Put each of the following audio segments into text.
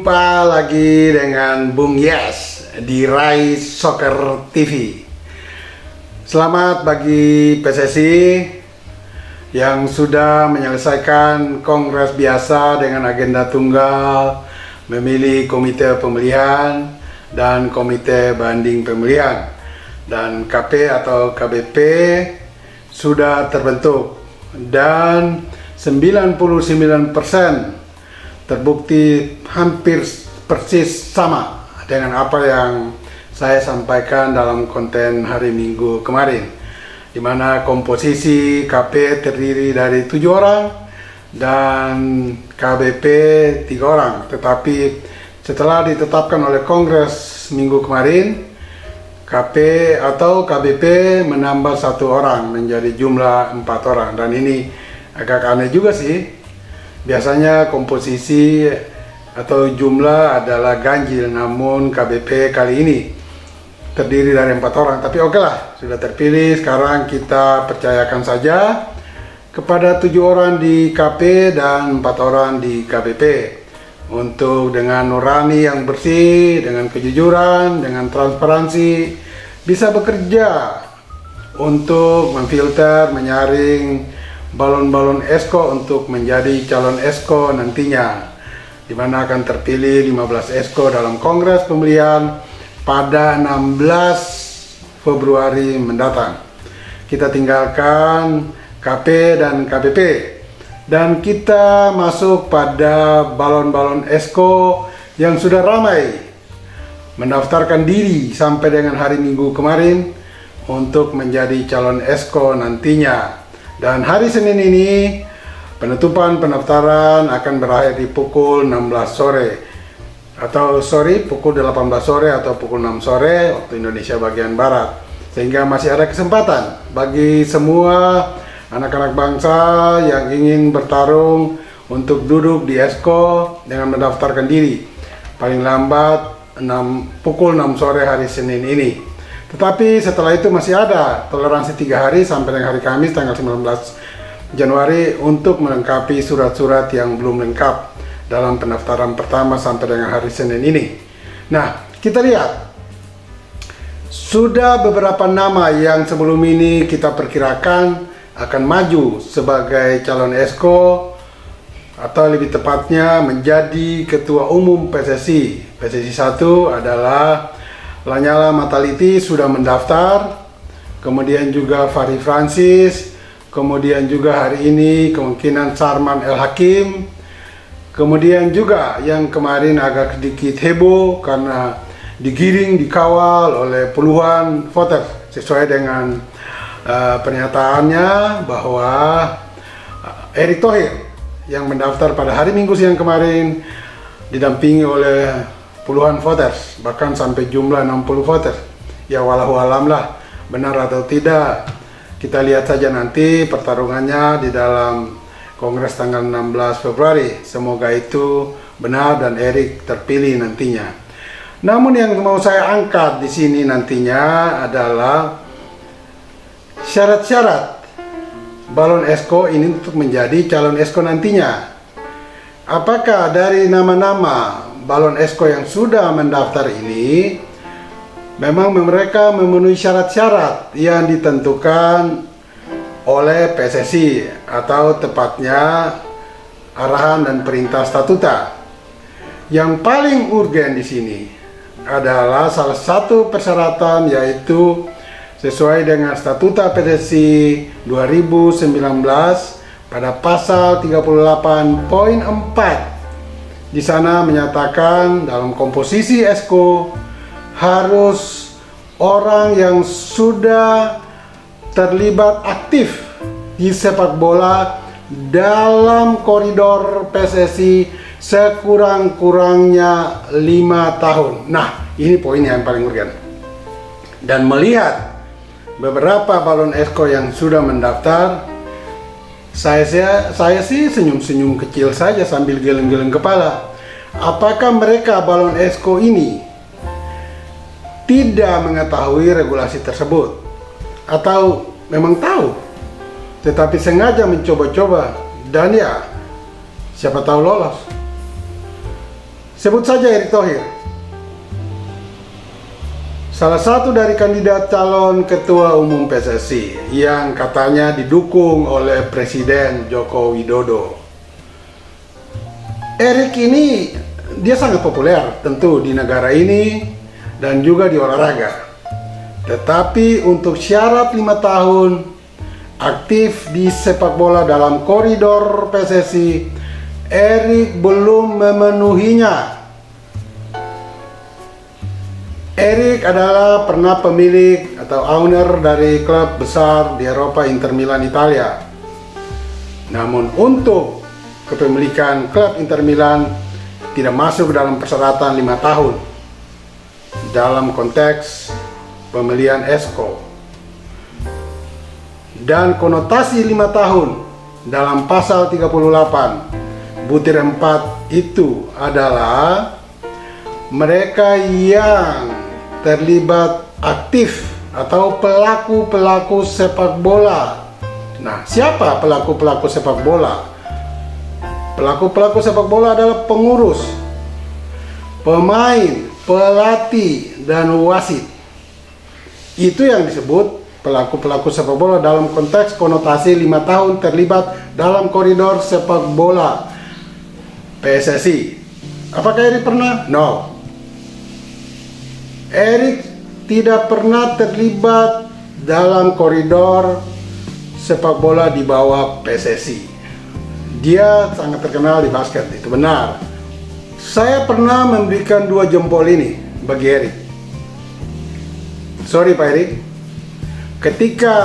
Jumpa lagi dengan Bung Yes di Rai Soccer TV. Selamat bagi PSSI yang sudah menyelesaikan kongres biasa dengan agenda tunggal, memilih komite pemilihan dan komite banding pemilihan. Dan KP atau KBP sudah terbentuk dan 99% terbukti hampir persis sama dengan apa yang saya sampaikan dalam konten hari Minggu kemarin, di mana komposisi KP terdiri dari 7 orang dan KBP 3 orang. Tetapi setelah ditetapkan oleh Kongres Minggu kemarin, KP atau KBP menambah 1 orang menjadi jumlah 4 orang, dan ini agak aneh juga sih. Biasanya komposisi atau jumlah adalah ganjil, namun KBP kali ini terdiri dari 4 orang. Tapi oke lah, sudah terpilih. Sekarang kita percayakan saja kepada 7 orang di KP dan 4 orang di KBP untuk dengan nurani yang bersih, dengan kejujuran, dengan transparansi bisa bekerja untuk memfilter, menyaring balon-balon esko untuk menjadi calon esko nantinya, di mana akan terpilih 15 esko dalam kongres pemilihan pada 16 Februari mendatang. Kita tinggalkan KP dan KBP dan kita masuk pada balon-balon esko yang sudah ramai mendaftarkan diri sampai dengan hari Minggu kemarin untuk menjadi calon esko nantinya. Dan hari Senin ini penutupan pendaftaran akan berakhir di pukul 16 sore atau pukul 18 sore atau pukul 6 sore waktu Indonesia bagian Barat, sehingga masih ada kesempatan bagi semua anak-anak bangsa yang ingin bertarung untuk duduk di esko dengan mendaftarkan diri paling lambat pukul 6 sore hari Senin ini. Tetapi setelah itu masih ada toleransi 3 hari sampai dengan hari Kamis tanggal 19 Januari untuk melengkapi surat-surat yang belum lengkap dalam pendaftaran pertama sampai dengan hari Senin ini. Nah, kita lihat sudah beberapa nama yang sebelum ini kita perkirakan akan maju sebagai calon esko atau lebih tepatnya menjadi ketua umum PSSI. PSSI 1 adalah Lanyala Mataliti sudah mendaftar, kemudian juga Fahri Francis, kemudian juga hari ini kemungkinan Sarman El Hakim, kemudian juga yang kemarin agak sedikit heboh karena digiring, dikawal oleh puluhan voter sesuai dengan pernyataannya bahwa Erick Thohir yang mendaftar pada hari Minggu siang kemarin didampingi oleh puluhan voters, bahkan sampai jumlah 60 voters. Ya walau alam lah, benar atau tidak kita lihat saja nanti pertarungannya di dalam kongres tanggal 16 Februari. Semoga itu benar dan Erick terpilih nantinya. Namun yang mau saya angkat di sini nantinya adalah syarat-syarat balon esko ini untuk menjadi calon esko nantinya. Apakah dari nama-nama balon esko yang sudah mendaftar ini memang mereka memenuhi syarat-syarat yang ditentukan oleh PSSI atau tepatnya arahan dan perintah statuta. Yang paling urgen di sini adalah salah satu persyaratan, yaitu sesuai dengan statuta PSSI 2019 pada pasal 38.4. Di sana menyatakan dalam komposisi esko harus orang yang sudah terlibat aktif di sepak bola dalam koridor PSSI sekurang-kurangnya 5 tahun. Nah, ini poin yang paling urgen. Dan melihat beberapa balon esko yang sudah mendaftar, saya sih senyum-senyum kecil saja sambil geleng-geleng kepala. Apakah mereka balon esko ini tidak mengetahui regulasi tersebut, atau memang tahu tetapi sengaja mencoba-coba dan ya siapa tahu lolos? Sebut saja Erick Thohir, salah satu dari kandidat calon ketua umum PSSI yang katanya didukung oleh Presiden Joko Widodo. Erick ini dia sangat populer tentu di negara ini dan juga di olahraga. Tetapi untuk syarat 5 tahun aktif di sepak bola dalam koridor PSSI, Erick belum memenuhinya. Erick adalah pernah pemilik atau owner dari klub besar di Eropa, Inter Milan Italia. Namun untuk kepemilikan klub Inter Milan tidak masuk dalam persyaratan 5 tahun dalam konteks pemilihan ESCO. Dan konotasi 5 tahun dalam pasal 38 butir 4 itu adalah mereka yang terlibat aktif atau pelaku-pelaku sepak bola. Nah, siapa pelaku-pelaku sepak bola? Pelaku-pelaku sepak bola adalah pengurus, pemain, pelatih, dan wasit. Itu yang disebut pelaku-pelaku sepak bola dalam konteks konotasi 5 tahun terlibat dalam koridor sepak bola PSSI. Apakah Erick pernah? No. Erick tidak pernah terlibat dalam koridor sepak bola di bawah PSSI. Dia sangat terkenal di basket, itu benar. Saya pernah memberikan 2 jempol ini bagi Erick. Sorry Pak Erick, ketika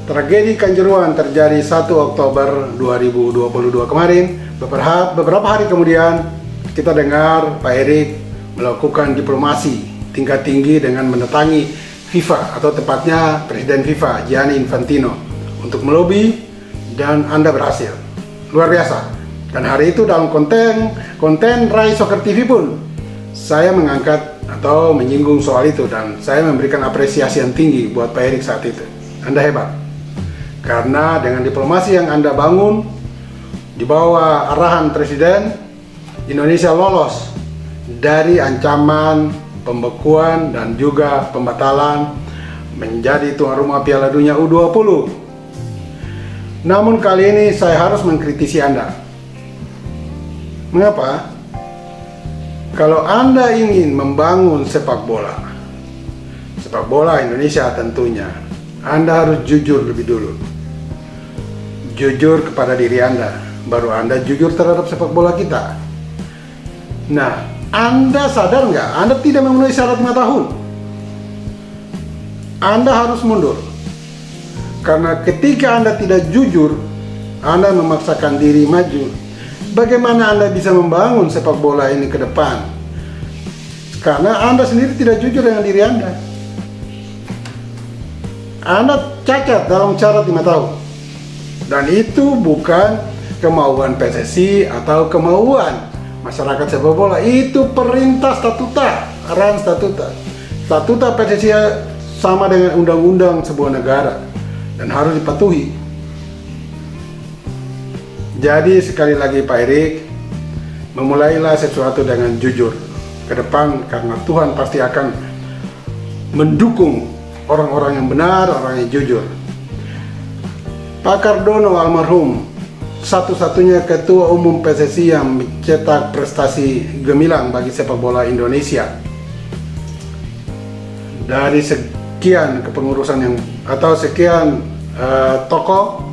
tragedi Kanjuruhan terjadi 1 Oktober 2022 kemarin, beberapa hari kemudian kita dengar Pak Erick melakukan diplomasi tingkat tinggi dengan mendatangi FIFA, atau tepatnya Presiden FIFA Gianni Infantino, untuk melobi, dan Anda berhasil. Luar biasa. Dan hari itu dalam konten Rai Soccer TV pun saya mengangkat atau menyinggung soal itu, dan saya memberikan apresiasi yang tinggi buat Pak Erick saat itu. Anda hebat. Karena dengan diplomasi yang Anda bangun di bawah arahan Presiden, Indonesia lolos dari ancaman pembekuan dan juga pembatalan menjadi tuan rumah Piala Dunia U20. Namun kali ini saya harus mengkritisi Anda. Mengapa? Kalau Anda ingin membangun sepak bola Indonesia tentunya, Anda harus jujur lebih dulu. Jujur kepada diri Anda, baru Anda jujur terhadap sepak bola kita. Nah, Anda sadar nggak? Anda tidak memenuhi syarat 5 tahun. Anda harus mundur. Karena ketika Anda tidak jujur, Anda memaksakan diri maju. Bagaimana Anda bisa membangun sepak bola ini ke depan? Karena Anda sendiri tidak jujur dengan diri Anda. Anda cacat dalam syarat 5 tahun. Dan itu bukan kemauan PSSI atau kemauan masyarakat sepak bola. Itu perintah statuta, arahan statuta. Statuta PSSI sama dengan undang-undang sebuah negara dan harus dipatuhi. Jadi sekali lagi Pak Erick, memulailah sesuatu dengan jujur ke depan, karena Tuhan pasti akan mendukung orang-orang yang benar, orang yang jujur. Pak Cardono almarhum, satu-satunya ketua umum PSSI yang mencetak prestasi gemilang bagi sepak bola Indonesia. Dari sekian kepengurusan yang atau sekian tokoh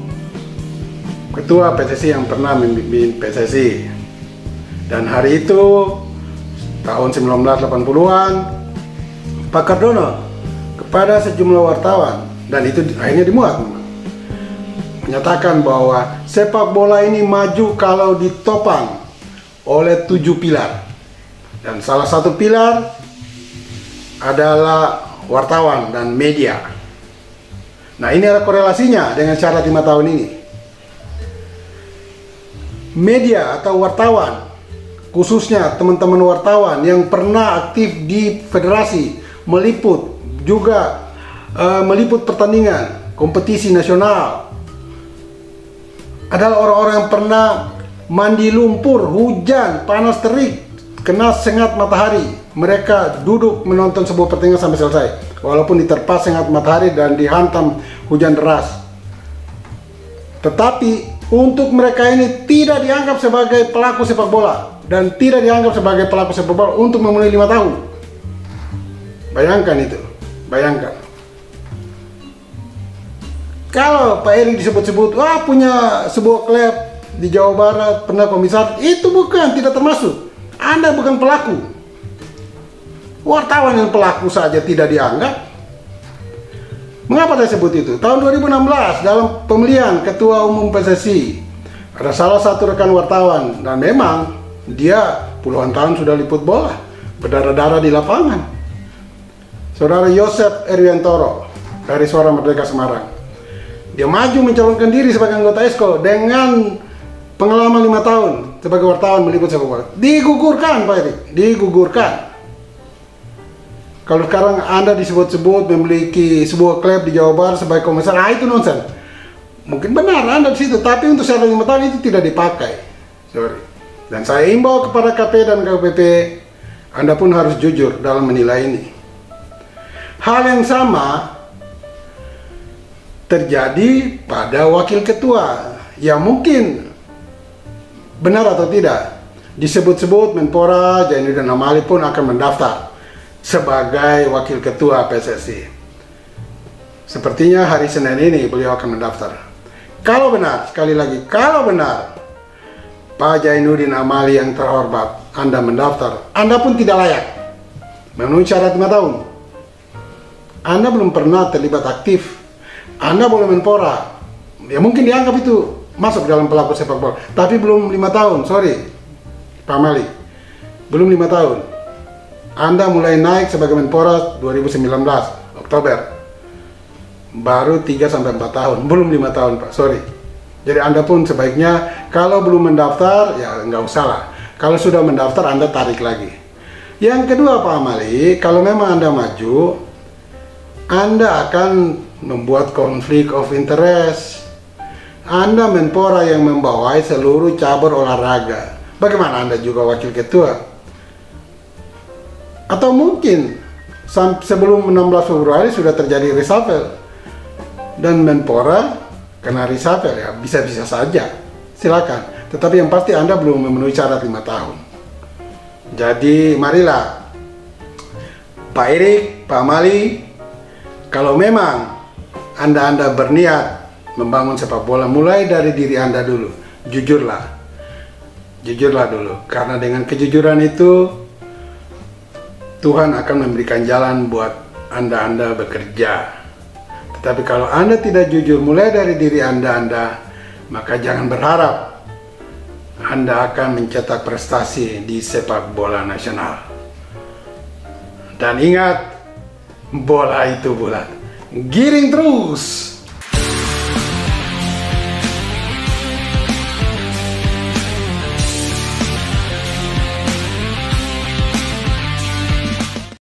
ketua PSSI yang pernah memimpin PSSI. Dan hari itu tahun 1980-an, Pak Cardono kepada sejumlah wartawan, dan itu akhirnya dimuat, menyatakan bahwa sepak bola ini maju kalau ditopang oleh 7 pilar. Dan salah satu pilar adalah wartawan dan media. Nah, ini adalah korelasinya dengan syarat 5 tahun ini. Media atau wartawan, khususnya teman-teman wartawan yang pernah aktif di federasi, meliput juga meliput pertandingan kompetisi nasional, adalah orang-orang yang pernah mandi lumpur, hujan, panas terik, kena sengat matahari, mereka duduk menonton sebuah pertandingan sampai selesai, walaupun diterpa sengat matahari dan dihantam hujan deras. Tetapi untuk mereka ini tidak dianggap sebagai pelaku sepak bola dan tidak dianggap sebagai pelaku sepak bola untuk memenuhi 5 tahun. Bayangkan itu, bayangkan. Kalau Pak Erik disebut-sebut, wah punya sebuah klub di Jawa Barat, pernah komisaris, itu bukan, tidak termasuk. Anda bukan pelaku. Wartawan yang pelaku saja tidak dianggap. Mengapa saya sebut itu? Tahun 2016 dalam pemilihan Ketua Umum PSSI, ada salah satu rekan wartawan, dan memang dia puluhan tahun sudah liput bola, berdarah-darah di lapangan. Saudara Yosef Erwiantoro dari Suara Merdeka Semarang. Dia maju mencalonkan diri sebagai anggota ESKO dengan pengalaman 5 tahun sebagai wartawan meliput sepak bola. Digugurkan Pak Erik, digugurkan. Kalau sekarang Anda disebut-sebut memiliki sebuah klub di Jawa Barat sebagai komisaris, itu nonsen. Mungkin benar Anda di situ, tapi untuk syarat 5 tahun itu tidak dipakai. Sorry. Dan saya imbau kepada KP dan KPP, Anda pun harus jujur dalam menilai ini. Hal yang sama terjadi pada wakil ketua, yang mungkin benar atau tidak disebut-sebut Menpora Zainuddin Amali pun akan mendaftar sebagai wakil ketua PSSI. Sepertinya hari Senin ini beliau akan mendaftar. Kalau benar, sekali lagi, kalau benar Pak Zainuddin Amali yang terhormat, Anda mendaftar, Anda pun tidak layak memenuhi syarat 5 tahun. Anda belum pernah terlibat aktif. Anda boleh Menpora, ya mungkin dianggap itu masuk dalam pelaku sepak bola, tapi belum 5 tahun, sorry Pak Amali, belum 5 tahun. Anda mulai naik sebagai Menpora 2019 Oktober, baru 3-4 tahun, belum 5 tahun Pak, sorry. Jadi Anda pun sebaiknya kalau belum mendaftar ya nggak usah lah. Kalau sudah mendaftar Anda tarik lagi. Yang kedua Pak Amali, kalau memang Anda maju, Anda akan membuat konflik of interest. Anda Menpora yang membawai seluruh cabur olahraga. Bagaimana Anda juga wakil ketua? Atau mungkin sebelum 16 Februari sudah terjadi reshuffle dan Menpora kena reshuffle, ya bisa-bisa saja. Silakan. Tetapi yang pasti Anda belum memenuhi syarat 5 tahun. Jadi marilah Pak Erik, Pak Amali, kalau memang Anda berniat membangun sepak bola, mulai dari diri Anda dulu. Jujurlah. Jujurlah dulu. Karena dengan kejujuran itu, Tuhan akan memberikan jalan buat Anda bekerja. Tetapi kalau Anda tidak jujur, mulai dari diri Anda, maka jangan berharap Anda akan mencetak prestasi di sepak bola nasional. Dan ingat, bola itu bulat. Giring terus!